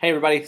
Hey everybody,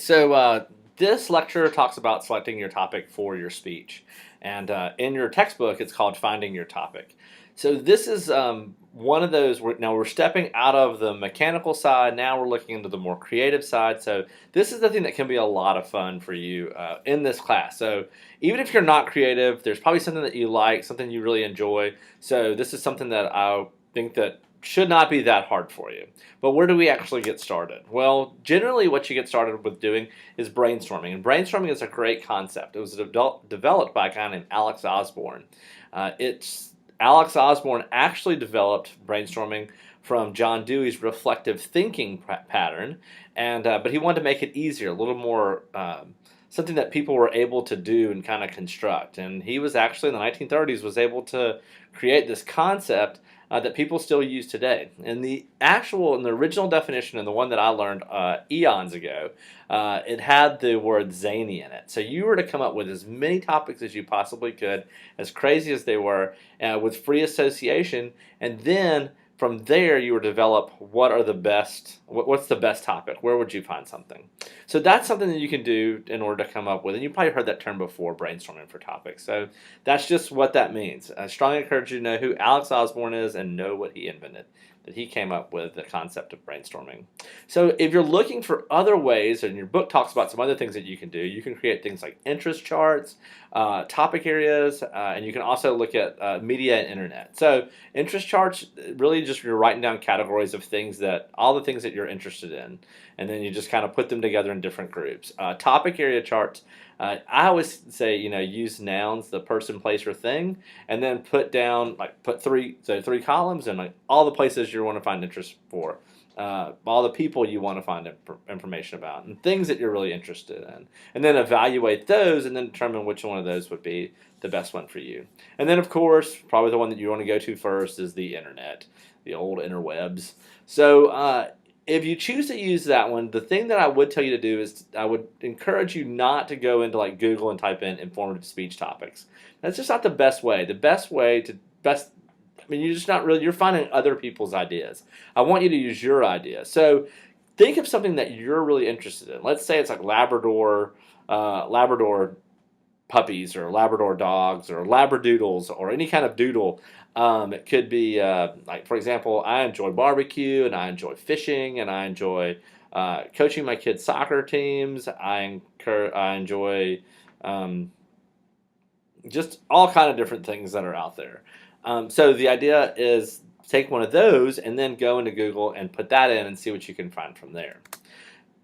this lecture talks about selecting your topic for your speech. And in your textbook, it's called Finding Your Topic. So this is one of those, now we're stepping out of the mechanical side, now we're looking into the more creative side. So this is the thing that can be a lot of fun for you in this class. So even if you're not creative, there's probably something that you like, something you really enjoy. So this is something that I think that should not be that hard for you. But where do we actually get started? Well, generally what you get started with doing is brainstorming. And brainstorming is a great concept. It was developed by a guy named Alex Osborne. Alex Osborne actually developed brainstorming from John Dewey's reflective thinking pattern, but he wanted to make it easier, a little more something that people were able to do and kind of construct. And he was actually in the 1930s was able to create this concept that people still use today. And the original definition, and the one that I learned eons ago, it had the word zany in it. So you were to come up with as many topics as you possibly could, as crazy as they were, with free association, and then from there you would develop what's the best topic, where would you find something. So that's something that you can do in order to come up with, and you probably heard that term before, brainstorming for topics. So that's just what that means. I strongly encourage you to know who Alex Osborne is and know what he invented, that he came up with the concept of brainstorming. So if you're looking for other ways, and your book talks about some other things that you can do, you can create things like interest charts, topic areas, and you can also look at media and internet. So interest charts, really just you're writing down categories of all the things that you're interested in, and then you just kind of put them together in different groups. Topic area charts, I always say, use nouns, the person, place, or thing, and then put three columns and all the places you want to find interest for. All the people you want to find information about, and things that you're really interested in, and then evaluate those and then determine which one of those would be the best one for you. And then, of course, probably the one that you want to go to first is the internet, the old interwebs. So if you choose to use that one, the thing that I would tell you to do is I would encourage you not to go into Google and type in informative speech topics. That's just not the best way. You're just not really, you're finding other people's ideas. I want you to use your idea. So think of something that you're really interested in. Let's say it's like Labrador puppies, or Labrador dogs, or Labradoodles, or any kind of doodle. It could be, for example, I enjoy barbecue, and I enjoy fishing, and I enjoy coaching my kids' soccer teams. I enjoy just all kind of different things that are out there. So the idea is take one of those and then go into Google and put that in and see what you can find from there.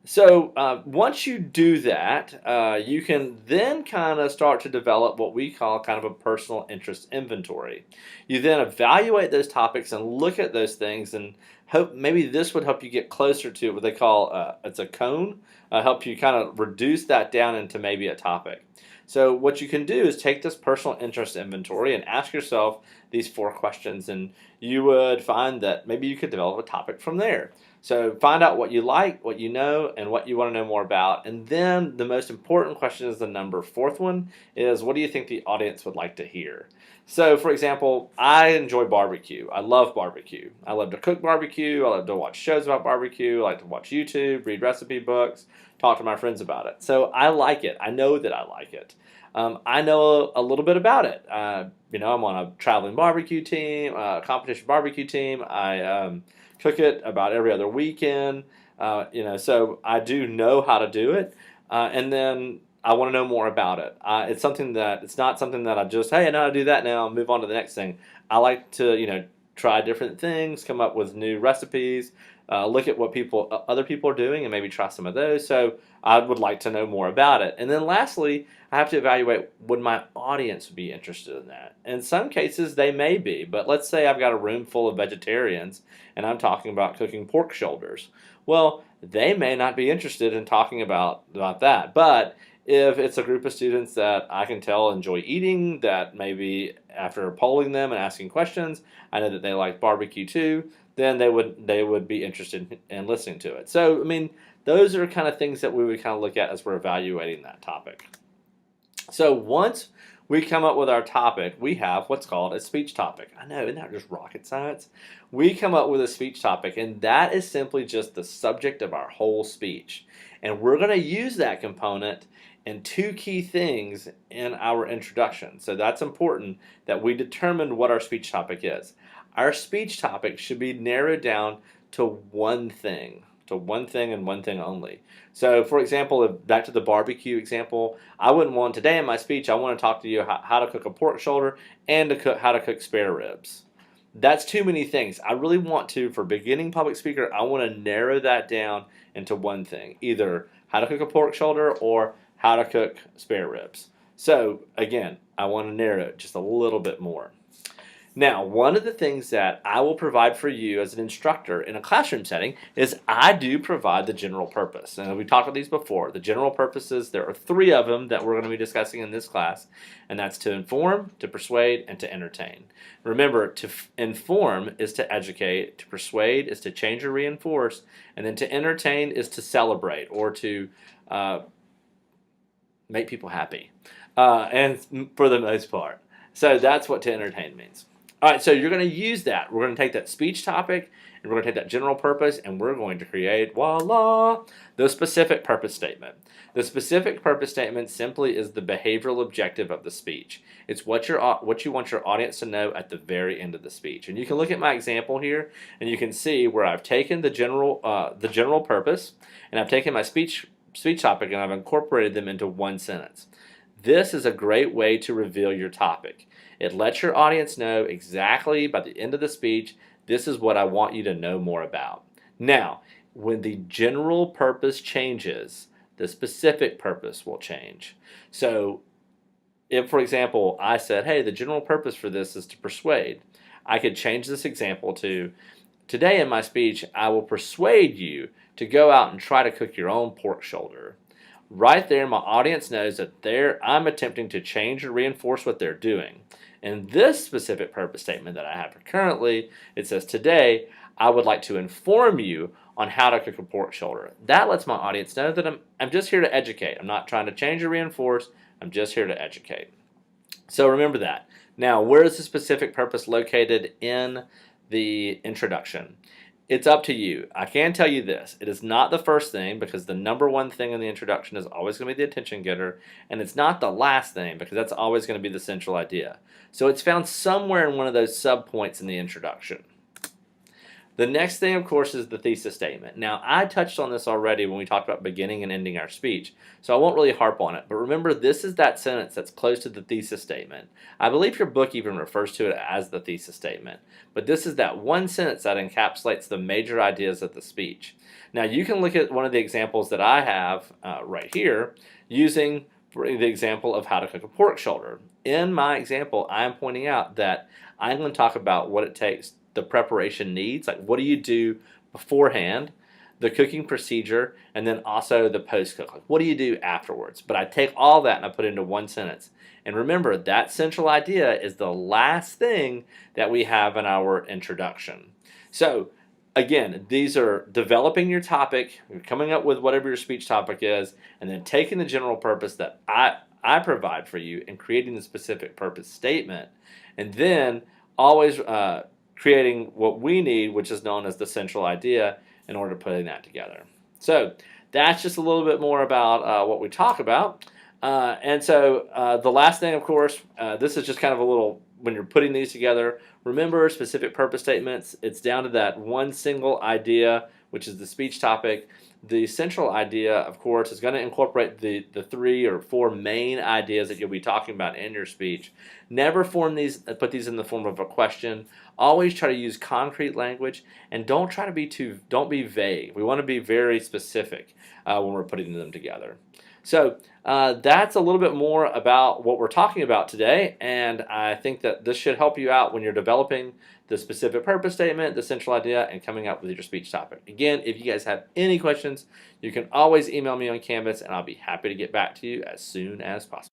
So once you do that, you can then kind of start to develop what we call kind of a personal interest inventory. You then evaluate those topics and look at those things, and maybe this would help you get closer to what they call it's a cone, help you kind of reduce that down into maybe a topic. So what you can do is take this personal interest inventory and ask yourself these 4 questions, and you would find that maybe you could develop a topic from there. So find out what you like, what you know, and what you want to know more about. And then the most important question is the number 4th one, is what do you think the audience would like to hear? So for example, I enjoy barbecue. I love barbecue. I love to cook barbecue. I love to watch shows about barbecue. I like to watch YouTube, read recipe books, talk to my friends about it. So I like it. I know that I like it. I know a little bit about it. I'm on a traveling barbecue team, competition barbecue team. I cook it about every other weekend. So I do know how to do it. And then I want to know more about it. It's not something that I just, hey, I know how to do that now, I'll move on to the next thing. I like to, try different things, come up with new recipes, look at what other people are doing, and maybe try some of those. So I would like to know more about it. And then lastly, I have to evaluate, would my audience be interested in that? In some cases, they may be, but let's say I've got a room full of vegetarians, and I'm talking about cooking pork shoulders. Well, they may not be interested in talking about that, but if it's a group of students that I can tell enjoy eating, that maybe after polling them and asking questions, I know that they like barbecue too, then they would be interested in listening to it. So, those are kind of things that we would kind of look at as we're evaluating that topic. So once we come up with our topic, we have what's called a speech topic. I know, isn't that just rocket science? We come up with a speech topic, and that is simply just the subject of our whole speech. And we're going to use that component in two key things in our introduction. So that's important that we determine what our speech topic is. Our speech topic should be narrowed down to one thing and one thing only. So, for example, back to the barbecue example, I wouldn't want today in my speech, I want to talk to you how to cook a pork shoulder and how to cook spare ribs. That's too many things. I really want to, for beginning public speaker, I want to narrow that down into one thing, either how to cook a pork shoulder or how to cook spare ribs. So, again, I want to narrow it just a little bit more. Now, one of the things that I will provide for you as an instructor in a classroom setting is I do provide the general purpose. And we talked about these before. The general purposes, there are 3 of them that we're going to be discussing in this class, and that's to inform, to persuade, and to entertain. Remember, to inform is to educate, to persuade is to change or reinforce, and then to entertain is to celebrate or to make people happy, and for the most part. So that's what to entertain means. All right, so you're going to use that. We're going to take that speech topic, and we're going to take that general purpose, and we're going to create, voila, the specific purpose statement. The specific purpose statement simply is the behavioral objective of the speech. It's what you want your audience to know at the very end of the speech. And you can look at my example here, and you can see where I've taken the general purpose, and I've taken my speech topic, and I've incorporated them into one sentence. This is a great way to reveal your topic. It lets your audience know exactly by the end of the speech, this is what I want you to know more about. Now, when the general purpose changes, the specific purpose will change. So, if, for example, I said, hey, the general purpose for this is to persuade, I could change this example to, today in my speech, I will persuade you to go out and try to cook your own pork shoulder. Right there, my audience knows that I'm attempting to change or reinforce what they're doing. In this specific purpose statement that I have currently, it says, today, I would like to inform you on how to cook a pork shoulder. That lets my audience know that I'm just here to educate. I'm not trying to change or reinforce. I'm just here to educate. So remember that. Now, where is the specific purpose located in the introduction? It's up to you. I can tell you this. It is not the first thing, because the number one thing in the introduction is always going to be the attention getter, and it's not the last thing, because that's always going to be the central idea. So it's found somewhere in one of those subpoints in the introduction. The next thing, of course, is the thesis statement. Now, I touched on this already when we talked about beginning and ending our speech, so I won't really harp on it. But remember, this is that sentence that's close to the thesis statement. I believe your book even refers to it as the thesis statement. But this is that one sentence that encapsulates the major ideas of the speech. Now, you can look at one of the examples that I have right here, using the example of how to cook a pork shoulder. In my example, I am pointing out that I'm going to talk about what it takes, the preparation needs, like what do you do beforehand, the cooking procedure, and then also the post-cook, like what do you do afterwards. But I take all that and I put it into one sentence. And remember, that central idea is the last thing that we have in our introduction. So again, these are developing your topic, coming up with whatever your speech topic is, and then taking the general purpose that I provide for you and creating the specific purpose statement, and then always creating what we need, which is known as the central idea, in order to putting that together. So that's just a little bit more about what we talk about. And so the last thing, of course, this is just kind of a little, when you're putting these together, remember specific purpose statements. It's down to that one single idea, which is the speech topic. The central idea, of course, is going to incorporate the 3 or 4 main ideas that you'll be talking about in your speech. Never put these in the form of a question. Always try to use concrete language, and don't be vague. We want to be very specific when we're putting them together. So that's a little bit more about what we're talking about today, and I think that this should help you out when you're developing the specific purpose statement, the central idea, and coming up with your speech topic. Again, if you guys have any questions, you can always email me on Canvas, and I'll be happy to get back to you as soon as possible.